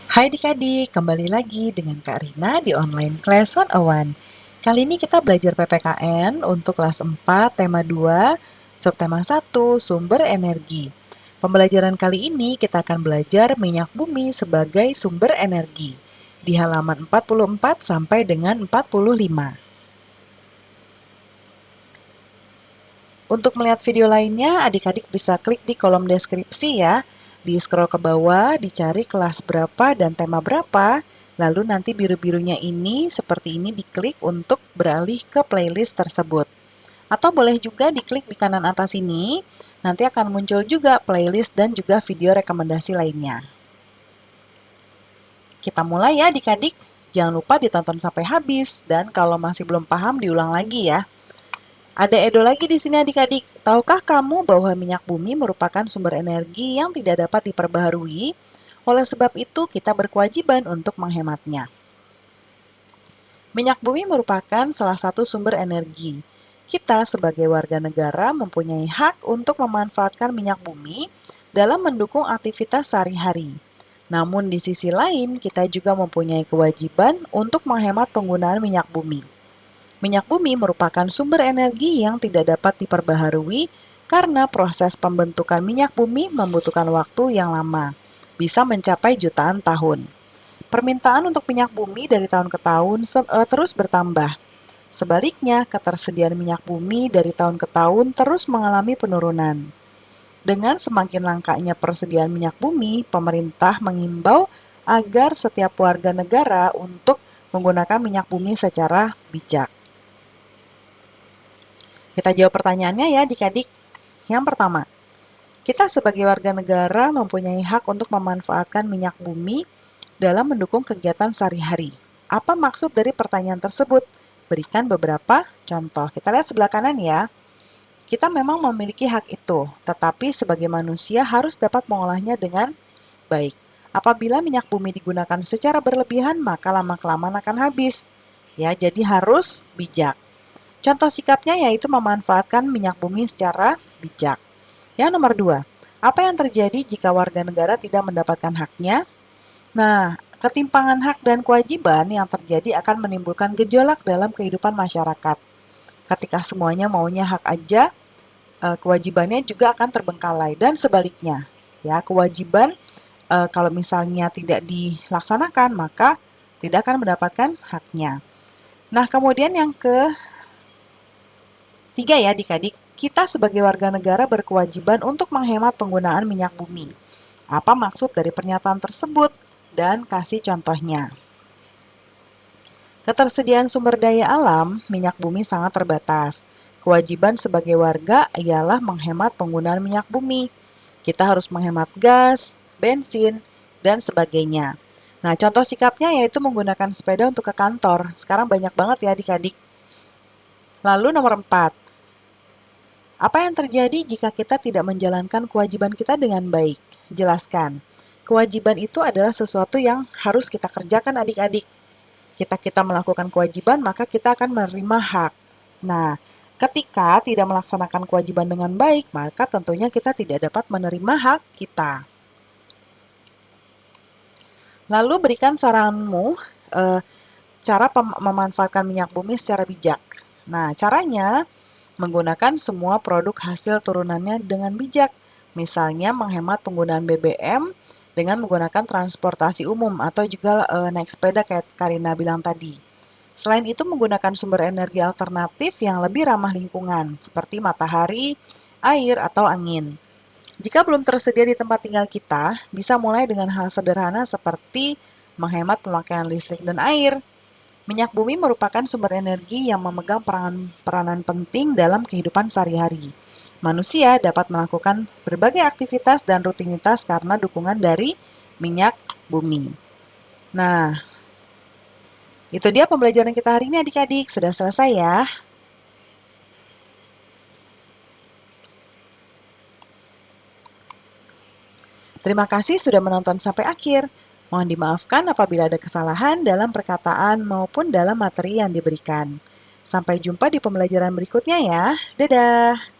Hai adik-adik, kembali lagi dengan Kak Rina di online class 101. Kali ini kita belajar PPKN untuk kelas 4, tema 2, subtema 1, sumber energi. Pembelajaran kali ini kita akan belajar minyak bumi sebagai sumber energi di halaman 44 sampai dengan 45. Untuk melihat video lainnya, adik-adik bisa klik di kolom deskripsi ya. Di scroll ke bawah, dicari kelas berapa dan tema berapa, lalu nanti biru-birunya ini seperti ini diklik untuk beralih ke playlist tersebut. Atau boleh juga diklik di kanan atas ini, nanti akan muncul juga playlist dan juga video rekomendasi lainnya. Kita mulai ya adik-adik, jangan lupa ditonton sampai habis, dan kalau masih belum paham diulang lagi ya. Ada Edo lagi di sini adik-adik. Tahukah kamu bahwa minyak bumi merupakan sumber energi yang tidak dapat diperbaharui? Oleh sebab itu, kita berkewajiban untuk menghematnya. Minyak bumi merupakan salah satu sumber energi. Kita sebagai warga negara mempunyai hak untuk memanfaatkan minyak bumi dalam mendukung aktivitas sehari-hari. Namun di sisi lain, kita juga mempunyai kewajiban untuk menghemat penggunaan minyak bumi. Minyak bumi merupakan sumber energi yang tidak dapat diperbaharui karena proses pembentukan minyak bumi membutuhkan waktu yang lama, bisa mencapai jutaan tahun. Permintaan untuk minyak bumi dari tahun ke tahun terus bertambah. Sebaliknya, ketersediaan minyak bumi dari tahun ke tahun terus mengalami penurunan. Dengan semakin langkanya persediaan minyak bumi, pemerintah mengimbau agar setiap warga negara untuk menggunakan minyak bumi secara bijak. Kita jawab pertanyaannya ya adik-adik. Yang pertama, kita sebagai warga negara mempunyai hak untuk memanfaatkan minyak bumi dalam mendukung kegiatan sehari-hari. Apa maksud dari pertanyaan tersebut? Berikan beberapa contoh. Kita lihat sebelah kanan ya. Kita memang memiliki hak itu, tetapi sebagai manusia harus dapat mengolahnya dengan baik. Apabila minyak bumi digunakan secara berlebihan, maka lama-kelamaan akan habis. Ya, jadi harus bijak. Contoh sikapnya yaitu memanfaatkan minyak bumi secara bijak. Yang nomor dua, apa yang terjadi jika warga negara tidak mendapatkan haknya? Nah, ketimpangan hak dan kewajiban yang terjadi akan menimbulkan gejolak dalam kehidupan masyarakat. Ketika semuanya maunya hak aja, kewajibannya juga akan terbengkalai dan sebaliknya. Ya, kewajiban kalau misalnya tidak dilaksanakan, maka tidak akan mendapatkan haknya. Nah, kemudian yang ketiga ya adik-adik, kita sebagai warga negara berkewajiban untuk menghemat penggunaan minyak bumi. Apa maksud dari pernyataan tersebut? Dan kasih contohnya. Ketersediaan sumber daya alam, minyak bumi sangat terbatas. Kewajiban sebagai warga ialah menghemat penggunaan minyak bumi. Kita harus menghemat gas, bensin, dan sebagainya. Nah, contoh sikapnya yaitu menggunakan sepeda untuk ke kantor. Sekarang banyak banget ya adik-adik. Lalu nomor 4, apa yang terjadi jika kita tidak menjalankan kewajiban kita dengan baik? Jelaskan. Kewajiban itu adalah sesuatu yang harus kita kerjakan adik-adik. Kita melakukan kewajiban, maka kita akan menerima hak. Nah, ketika tidak melaksanakan kewajiban dengan baik, maka tentunya kita tidak dapat menerima hak kita. Lalu berikan saranmu cara memanfaatkan minyak bumi secara bijak. Nah, caranya menggunakan semua produk hasil turunannya dengan bijak. Misalnya menghemat penggunaan BBM dengan menggunakan transportasi umum atau juga naik sepeda kayak Karina bilang tadi. Selain itu menggunakan sumber energi alternatif yang lebih ramah lingkungan seperti matahari, air, atau angin. Jika belum tersedia di tempat tinggal kita, bisa mulai dengan hal sederhana seperti menghemat pemakaian listrik dan air. Minyak bumi merupakan sumber energi yang memegang peranan penting dalam kehidupan sehari-hari. Manusia dapat melakukan berbagai aktivitas dan rutinitas karena dukungan dari minyak bumi. Nah, itu dia pembelajaran kita hari ini adik-adik. Sudah selesai ya. Terima kasih sudah menonton sampai akhir. Mohon dimaafkan apabila ada kesalahan dalam perkataan maupun dalam materi yang diberikan. Sampai jumpa di pembelajaran berikutnya ya. Dadah!